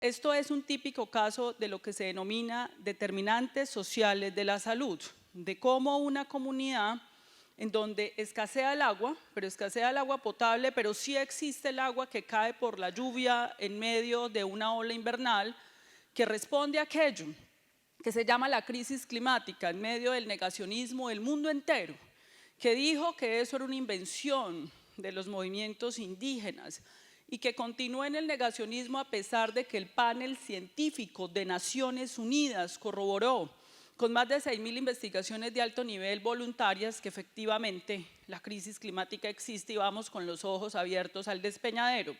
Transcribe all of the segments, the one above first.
Esto es un típico caso de lo que se denomina determinantes sociales de la salud, de cómo una comunidad en donde escasea el agua, pero escasea el agua potable, pero sí existe el agua que cae por la lluvia en medio de una ola invernal, que responde a aquello que se llama la crisis climática, en medio del negacionismo del mundo entero, que dijo que eso era una invención de los movimientos indígenas y que continúa en el negacionismo a pesar de que el panel científico de Naciones Unidas corroboró con más de 6.000 investigaciones de alto nivel voluntarias que efectivamente la crisis climática existe y vamos con los ojos abiertos al despeñadero.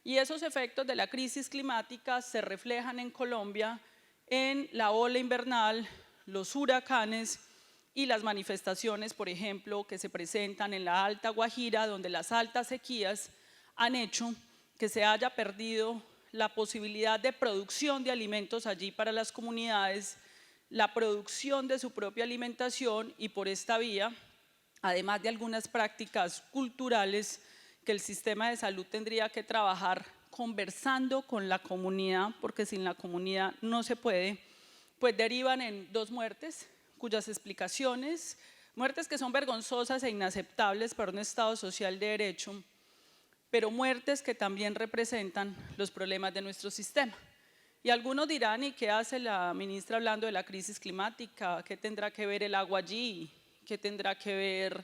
Y esos efectos de la crisis climática se reflejan en Colombia en la ola invernal, los huracanes y las manifestaciones, por ejemplo, que se presentan en la Alta Guajira, donde las altas sequías han hecho que se haya perdido la posibilidad de producción de alimentos allí para las comunidades, la producción de su propia alimentación y por esta vía, además de algunas prácticas culturales que el sistema de salud tendría que trabajar conversando con la comunidad, porque sin la comunidad no se puede, pues derivan en 2 muertes, cuyas explicaciones, muertes que son vergonzosas e inaceptables para un Estado social de derecho, pero muertes que también representan los problemas de nuestro sistema. Y algunos dirán, ¿y qué hace la ministra hablando de la crisis climática? ¿Qué tendrá que ver el agua allí? ¿Qué tendrá que ver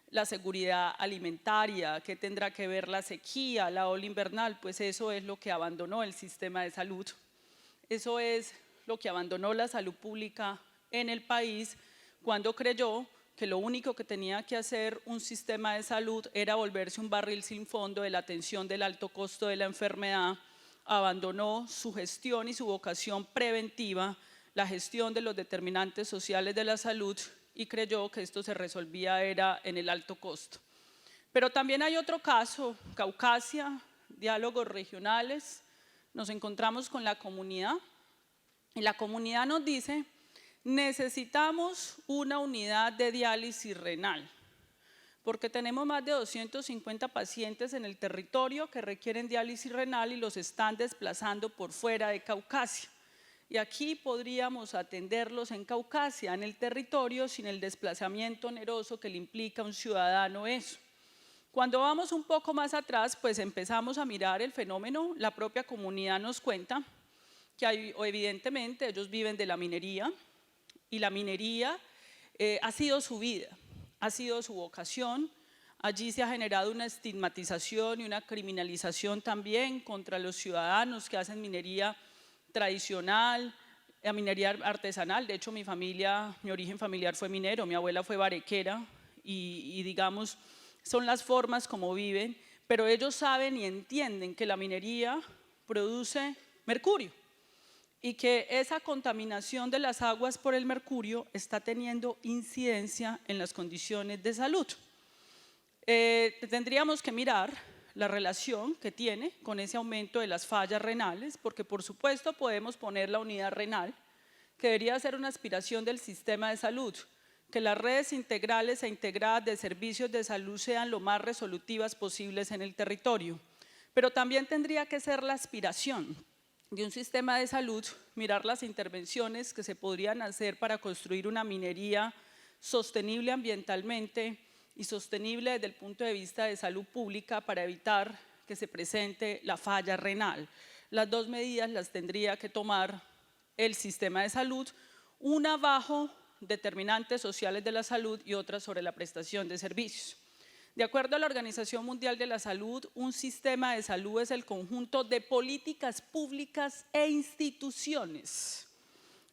la seguridad alimentaria? ¿Qué tendrá que ver la sequía, la ola invernal? Pues eso es lo que abandonó el sistema de salud. Eso es lo que abandonó la salud pública en el país cuando creyó que lo único que tenía que hacer un sistema de salud era volverse un barril sin fondo de la atención del alto costo de la enfermedad. Abandonó su gestión y su vocación preventiva, la gestión de los determinantes sociales de la salud, y creyó que esto se resolvía era en el alto costo. Pero también hay otro caso, Caucasia, diálogos regionales, nos encontramos con la comunidad y la comunidad nos dice: necesitamos una unidad de diálisis renal, porque tenemos más de 250 pacientes en el territorio que requieren diálisis renal y los están desplazando por fuera de Caucasia. Y aquí podríamos atenderlos en Caucasia, en el territorio, sin el desplazamiento oneroso que le implica a un ciudadano eso. Cuando vamos un poco más atrás, pues empezamos a mirar el fenómeno. La propia comunidad nos cuenta que evidentemente ellos viven de la minería y la minería ha sido su vida, ha sido su vocación. Allí se ha generado una estigmatización y una criminalización también contra los ciudadanos que hacen minería tradicional, la minería artesanal. De hecho, mi origen familiar fue minero, mi abuela fue barequera y digamos, son las formas como viven, pero ellos saben y entienden que la minería produce mercurio y que esa contaminación de las aguas por el mercurio está teniendo incidencia en las condiciones de salud. Tendríamos que mirar la relación que tiene con ese aumento de las fallas renales, porque por supuesto podemos poner la unidad renal, que debería ser una aspiración del sistema de salud, que las redes integrales e integradas de servicios de salud sean lo más resolutivas posibles en el territorio, pero también tendría que ser la aspiración de un sistema de salud, mirar las intervenciones que se podrían hacer para construir una minería sostenible ambientalmente y sostenible desde el punto de vista de salud pública para evitar que se presente la falla renal. Las 2 medidas las tendría que tomar el sistema de salud, una bajo determinantes sociales de la salud y otra sobre la prestación de servicios. De acuerdo a la Organización Mundial de la Salud, un sistema de salud es el conjunto de políticas públicas e instituciones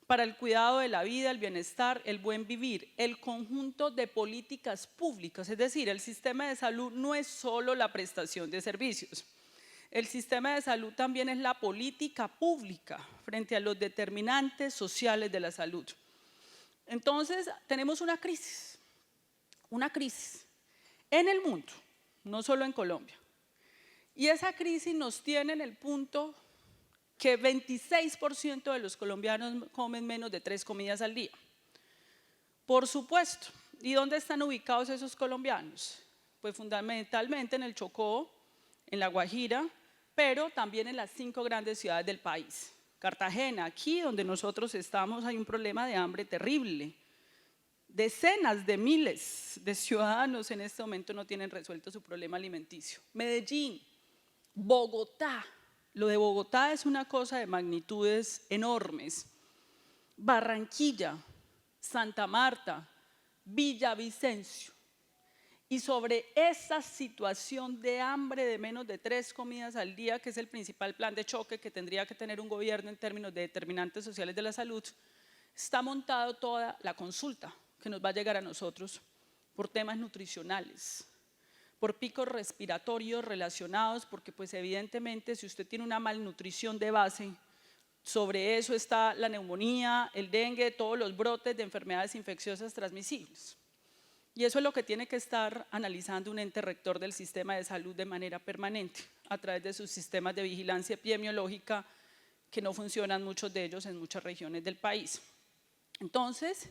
para el cuidado de la vida, el bienestar, el buen vivir, el conjunto de políticas públicas. Es decir, el sistema de salud no es solo la prestación de servicios. El sistema de salud también es la política pública frente a los determinantes sociales de la salud. Entonces, tenemos una crisis en el mundo, no solo en Colombia. Y esa crisis nos tiene en el punto que 26% de los colombianos comen menos de 3 comidas al día. Por supuesto, ¿y dónde están ubicados esos colombianos? Pues fundamentalmente en el Chocó, en la Guajira, pero también en las 5 grandes ciudades del país. Cartagena, aquí donde nosotros estamos, hay un problema de hambre terrible. Decenas de miles de ciudadanos en este momento no tienen resuelto su problema alimenticio. Medellín, Bogotá, lo de Bogotá es una cosa de magnitudes enormes. Barranquilla, Santa Marta, Villavicencio. Y sobre esa situación de hambre de menos de 3 comidas al día, que es el principal plan de choque que tendría que tener un gobierno en términos de determinantes sociales de la salud, está montado toda la consulta que nos va a llegar a nosotros por temas nutricionales, por picos respiratorios relacionados, porque pues evidentemente si usted tiene una malnutrición de base, sobre eso está la neumonía, el dengue, todos los brotes de enfermedades infecciosas transmisibles. Y eso es lo que tiene que estar analizando un ente rector del sistema de salud de manera permanente, a través de sus sistemas de vigilancia epidemiológica, que no funcionan muchos de ellos en muchas regiones del país. Entonces,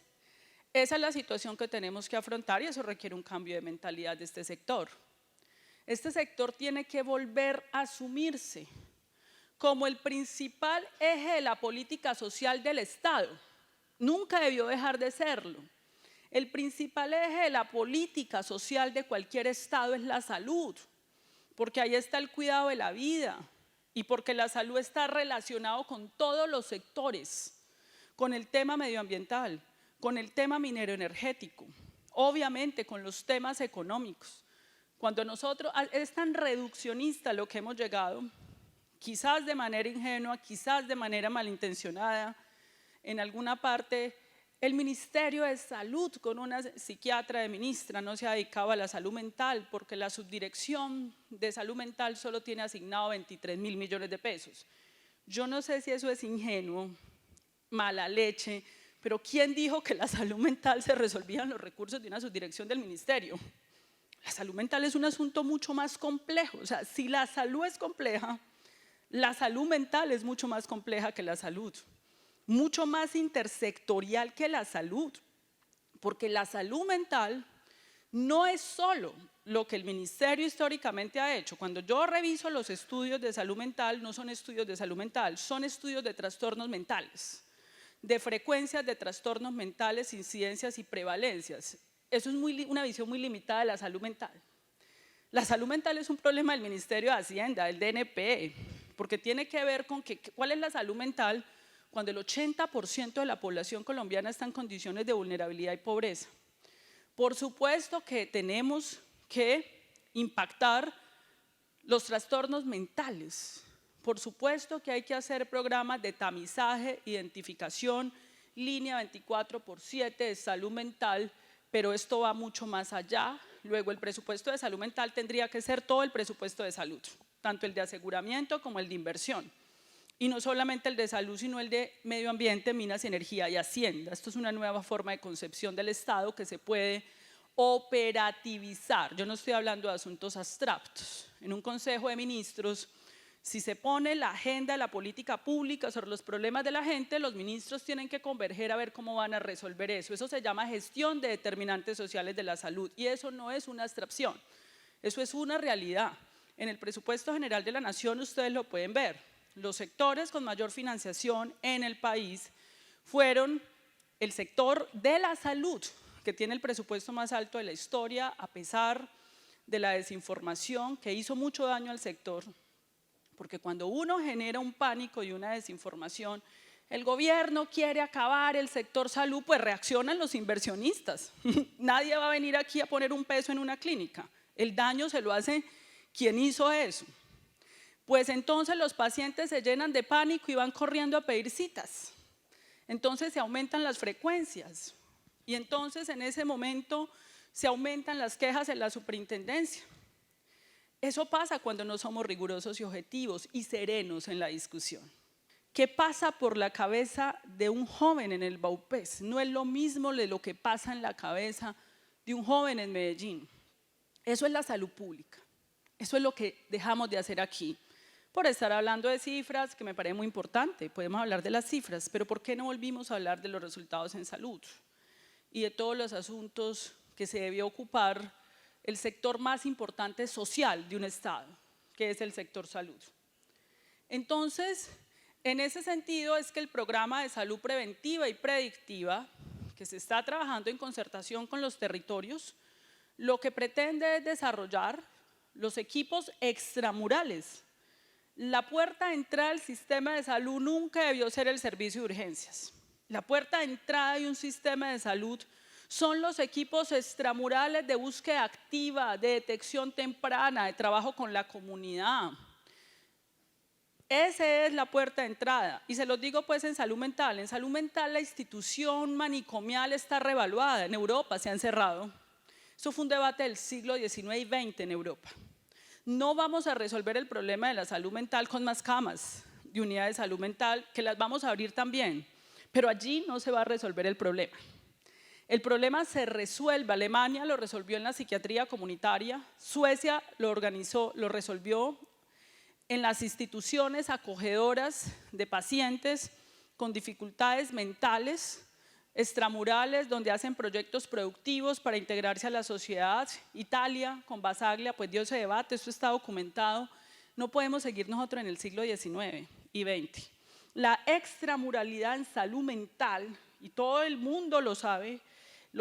esa es la situación que tenemos que afrontar y eso requiere un cambio de mentalidad de este sector. Este sector tiene que volver a asumirse como el principal eje de la política social del Estado. Nunca debió dejar de serlo. El principal eje de la política social de cualquier Estado es la salud, porque ahí está el cuidado de la vida y porque la salud está relacionado con todos los sectores, con el tema medioambiental, con el tema minero energético, obviamente con los temas económicos. Cuando nosotros, es tan reduccionista lo que hemos llegado, quizás de manera ingenua, quizás de manera malintencionada, en alguna parte. El Ministerio de Salud, con una psiquiatra de ministra, no se ha dedicado a la salud mental porque la subdirección de salud mental solo tiene asignado 23.000 millones de pesos. Yo no sé si eso es ingenuo, mala leche, pero ¿quién dijo que la salud mental se resolvía en los recursos de una subdirección del ministerio? La salud mental es un asunto mucho más complejo. O sea, si la salud es compleja, la salud mental es mucho más compleja que la salud. Mucho más intersectorial que la salud, porque la salud mental no es solo lo que el ministerio históricamente ha hecho. Cuando yo reviso los estudios de salud mental, no son estudios de salud mental, son estudios de trastornos mentales, de frecuencias de trastornos mentales, incidencias y prevalencias. Eso es una visión muy limitada de la salud mental. La salud mental es un problema del Ministerio de Hacienda, del DNP, porque tiene que ver con cuál es la salud mental cuando el 80% de la población colombiana está en condiciones de vulnerabilidad y pobreza. Por supuesto que tenemos que impactar los trastornos mentales. Por supuesto que hay que hacer programas de tamizaje, identificación, línea 24/7 de salud mental, pero esto va mucho más allá. Luego el presupuesto de salud mental tendría que ser todo el presupuesto de salud, tanto el de aseguramiento como el de inversión. Y no solamente el de salud, sino el de medio ambiente, minas, energía y hacienda. Esto es una nueva forma de concepción del Estado que se puede operativizar. Yo no estoy hablando de asuntos abstractos. En un consejo de ministros, si se pone la agenda de la política pública sobre los problemas de la gente, los ministros tienen que converger a ver cómo van a resolver eso. Eso se llama gestión de determinantes sociales de la salud y eso no es una abstracción, eso es una realidad. En el presupuesto general de la Nación ustedes lo pueden ver. Los sectores con mayor financiación en el país fueron el sector de la salud, que tiene el presupuesto más alto de la historia, a pesar de la desinformación que hizo mucho daño al sector, porque cuando uno genera un pánico y una desinformación, el gobierno quiere acabar el sector salud, pues reaccionan los inversionistas. Nadie va a venir aquí a poner un peso en una clínica, el daño se lo hace quien hizo eso. Pues entonces los pacientes se llenan de pánico y van corriendo a pedir citas. Entonces se aumentan las frecuencias y entonces en ese momento se aumentan las quejas en la superintendencia. Eso pasa cuando no somos rigurosos y objetivos y serenos en la discusión. ¿Qué pasa por la cabeza de un joven en el Baupés? No es lo mismo de lo que pasa en la cabeza de un joven en Medellín. Eso es la salud pública. Eso es lo que dejamos de hacer aquí. Por estar hablando de cifras, que me parece muy importante, podemos hablar de las cifras, pero ¿por qué no volvimos a hablar de los resultados en salud? Y de todos los asuntos que se debió ocupar el sector más importante social de un Estado, que es el sector salud. Entonces, en ese sentido es que el programa de salud preventiva y predictiva, que se está trabajando en concertación con los territorios, lo que pretende es desarrollar los equipos extramurales. La puerta de entrada al sistema de salud nunca debió ser el servicio de urgencias. La puerta de entrada de un sistema de salud son los equipos extramurales de búsqueda activa, de detección temprana, de trabajo con la comunidad. Esa es la puerta de entrada, y se los digo pues en salud mental. En salud mental la institución manicomial está revaluada, en Europa se han cerrado. Eso fue un debate del siglo XIX y XX en Europa. No vamos a resolver el problema de la salud mental con más camas de unidades de salud mental, que las vamos a abrir también, pero allí no se va a resolver el problema. El problema se resuelve, Alemania lo resolvió en la psiquiatría comunitaria, Suecia lo organizó, lo resolvió en las instituciones acogedoras de pacientes con dificultades mentales, extramurales, donde hacen proyectos productivos para integrarse a la sociedad. Italia, con Basaglia, pues dio ese debate, esto está documentado. No podemos seguir nosotros en el siglo XIX y XX. La extramuralidad en salud mental, y todo el mundo lo sabe,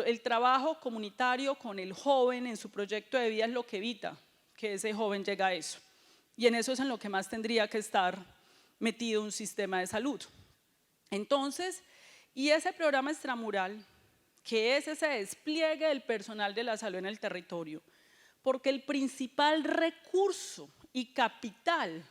el trabajo comunitario con el joven en su proyecto de vida es lo que evita que ese joven llegue a eso. Y en eso es en lo que más tendría que estar metido un sistema de salud. Entonces, y ese programa extramural, que es ese despliegue del personal de la salud en el territorio, porque el principal recurso y capital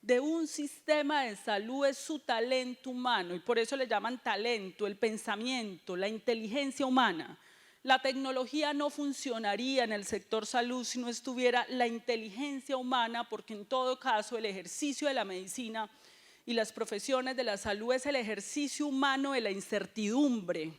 de un sistema de salud es su talento humano, y por eso le llaman talento, el pensamiento, la inteligencia humana. La tecnología no funcionaría en el sector salud si no estuviera la inteligencia humana, porque en todo caso el ejercicio de la medicina y las profesiones de la salud es el ejercicio humano de la incertidumbre.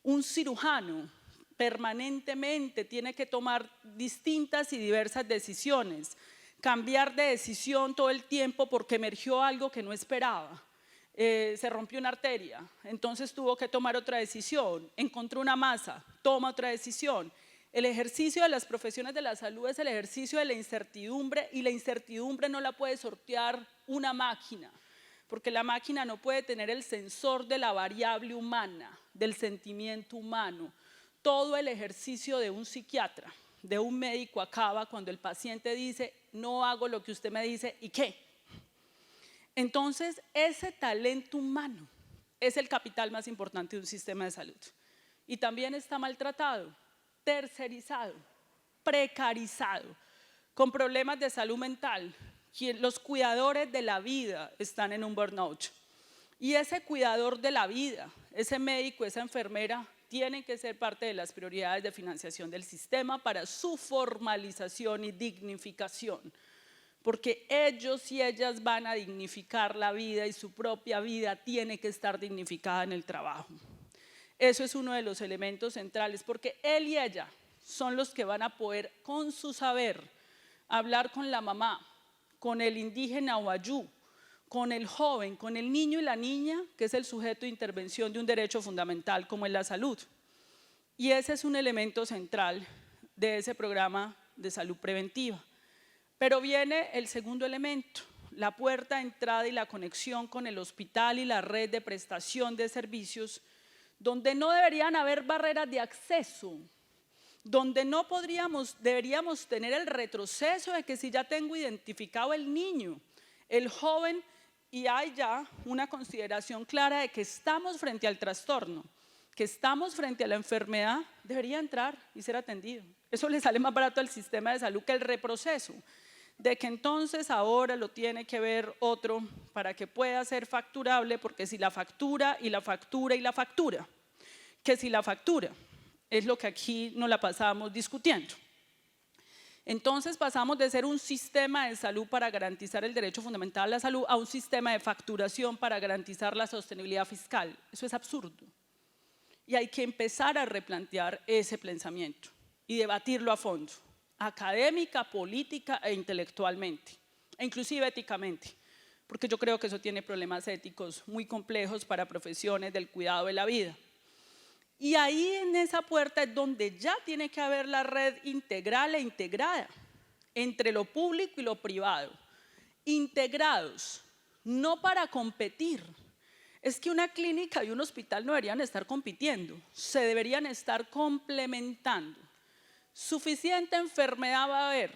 Un cirujano permanentemente tiene que tomar distintas y diversas decisiones, cambiar de decisión todo el tiempo porque emergió algo que no esperaba. Se rompió una arteria, entonces tuvo que tomar otra decisión, encontró una masa, toma otra decisión. El ejercicio de las profesiones de la salud es el ejercicio de la incertidumbre, y la incertidumbre no la puede sortear una máquina, porque la máquina no puede tener el sensor de la variable humana, del sentimiento humano. Todo el ejercicio de un psiquiatra, de un médico, acaba cuando el paciente dice: no hago lo que usted me dice, ¿y qué? Entonces, ese talento humano es el capital más importante de un sistema de salud. Y también está maltratado, tercerizado, precarizado, con problemas de salud mental. Los cuidadores de la vida están en un burnout. Y ese cuidador de la vida, ese médico, esa enfermera, tienen que ser parte de las prioridades de financiación del sistema para su formalización y dignificación. Porque ellos y ellas van a dignificar la vida, y su propia vida tiene que estar dignificada en el trabajo. Eso es uno de los elementos centrales, porque él y ella son los que van a poder, con su saber, hablar con la mamá, con el indígena wayú, con el joven, con el niño y la niña, que es el sujeto de intervención de un derecho fundamental como es la salud. Y ese es un elemento central de ese programa de salud preventiva. Pero viene el segundo elemento, la puerta de entrada y la conexión con el hospital y la red de prestación de servicios, donde no deberían haber barreras de acceso, donde no deberíamos tener el retroceso de que si ya tengo identificado el niño, el joven, y hay ya una consideración clara de que estamos frente al trastorno, que estamos frente a la enfermedad, debería entrar y ser atendido. Eso le sale más barato al sistema de salud que el reproceso, de que entonces ahora lo tiene que ver otro para que pueda ser facturable, porque si la factura y la factura y la factura, que si la factura es lo que aquí nos la pasamos discutiendo. Entonces pasamos de ser un sistema de salud para garantizar el derecho fundamental a la salud a un sistema de facturación para garantizar la sostenibilidad fiscal. Eso es absurdo. Y hay que empezar a replantear ese pensamiento y debatirlo a fondo, académica, política e intelectualmente, e inclusive éticamente, porque yo creo que eso tiene problemas éticos muy complejos para profesiones del cuidado de la vida. Y ahí en esa puerta es donde ya tiene que haber la red integral e integrada entre lo público y lo privado, integrados no para competir. Es que una clínica y un hospital no deberían estar compitiendo, se deberían estar complementando. Suficiente enfermedad va a haber.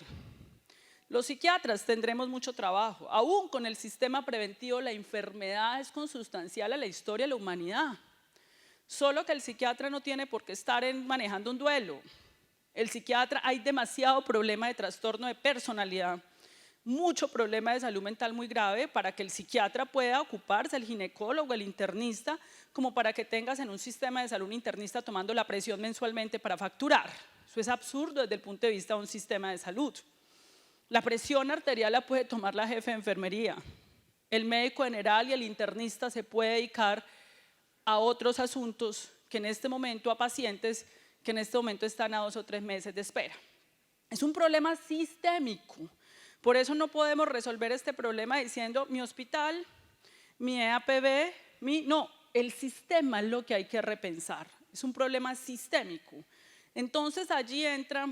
Los psiquiatras tendremos mucho trabajo. Aún con el sistema preventivo, la enfermedad es consustancial a la historia de la humanidad. Solo que el psiquiatra no tiene por qué estar manejando un duelo. El psiquiatra, hay demasiado problema de trastorno de personalidad, mucho problema de salud mental muy grave para que el psiquiatra pueda ocuparse, el ginecólogo, el internista, como para que tengas en un sistema de salud un internista tomando la presión mensualmente para facturar. Eso es absurdo desde el punto de vista de un sistema de salud. La presión arterial la puede tomar la jefe de enfermería. El médico general y el internista se puede dedicar a otros asuntos que en este momento, a pacientes que en este momento están a 2 o 3 meses de espera. Es un problema sistémico. Por eso no podemos resolver este problema diciendo mi hospital, mi EAPB, no, el sistema es lo que hay que repensar. Es un problema sistémico. Entonces allí entra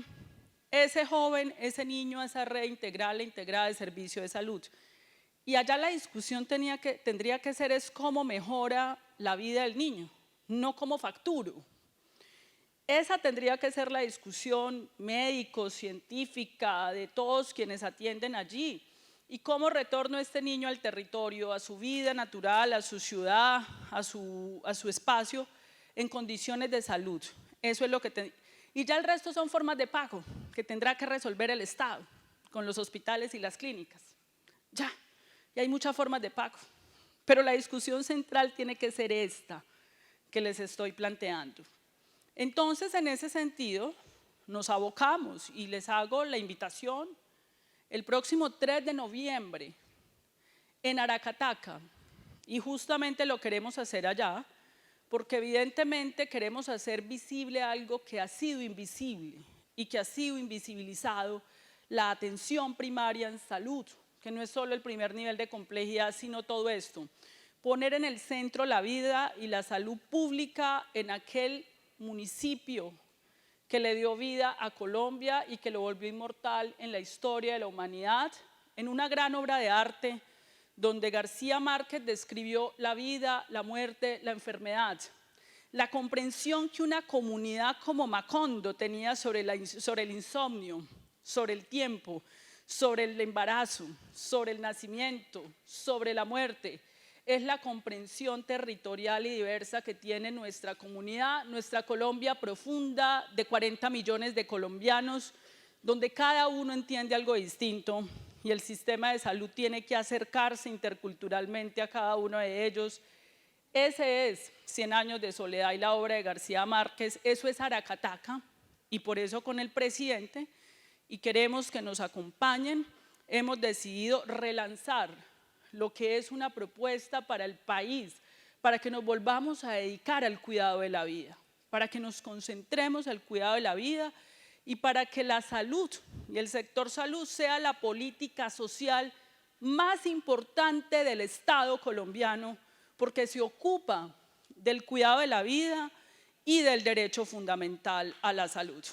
ese joven, ese niño a esa red integral e integrada de servicio de salud. Y allá la discusión tendría que ser es cómo mejora la vida del niño, no cómo facturo. Esa tendría que ser la discusión médico, científica, de todos quienes atienden allí. Y cómo retorno a este niño al territorio, a su vida natural, a su ciudad, a su espacio, en condiciones de salud. Eso es lo que y ya el resto son formas de pago que tendrá que resolver el Estado con los hospitales y las clínicas. Ya, y hay muchas formas de pago. Pero la discusión central tiene que ser esta que les estoy planteando. Entonces, en ese sentido, nos abocamos y les hago la invitación el próximo 3 de noviembre en Aracataca, y justamente lo queremos hacer allá, porque evidentemente queremos hacer visible algo que ha sido invisible y que ha sido invisibilizado, la atención primaria en salud, que no es solo el primer nivel de complejidad, sino todo esto. Poner en el centro la vida y la salud pública en aquel municipio que le dio vida a Colombia y que lo volvió inmortal en la historia de la humanidad, en una gran obra de arte donde García Márquez describió la vida, la muerte, la enfermedad, la comprensión que una comunidad como Macondo tenía sobre el insomnio, sobre el tiempo, sobre el embarazo, sobre el nacimiento, sobre la muerte. Es la comprensión territorial y diversa que tiene nuestra comunidad, nuestra Colombia profunda de 40 millones de colombianos, donde cada uno entiende algo distinto y el sistema de salud tiene que acercarse interculturalmente a cada uno de ellos. Ese es 100 años de soledad y la obra de García Márquez, eso es Aracataca, y por eso con el presidente, y queremos que nos acompañen, hemos decidido relanzar lo que es una propuesta para el país, para que nos volvamos a dedicar al cuidado de la vida, para que nos concentremos al cuidado de la vida y para que la salud y el sector salud sea la política social más importante del Estado colombiano, porque se ocupa del cuidado de la vida y del derecho fundamental a la salud.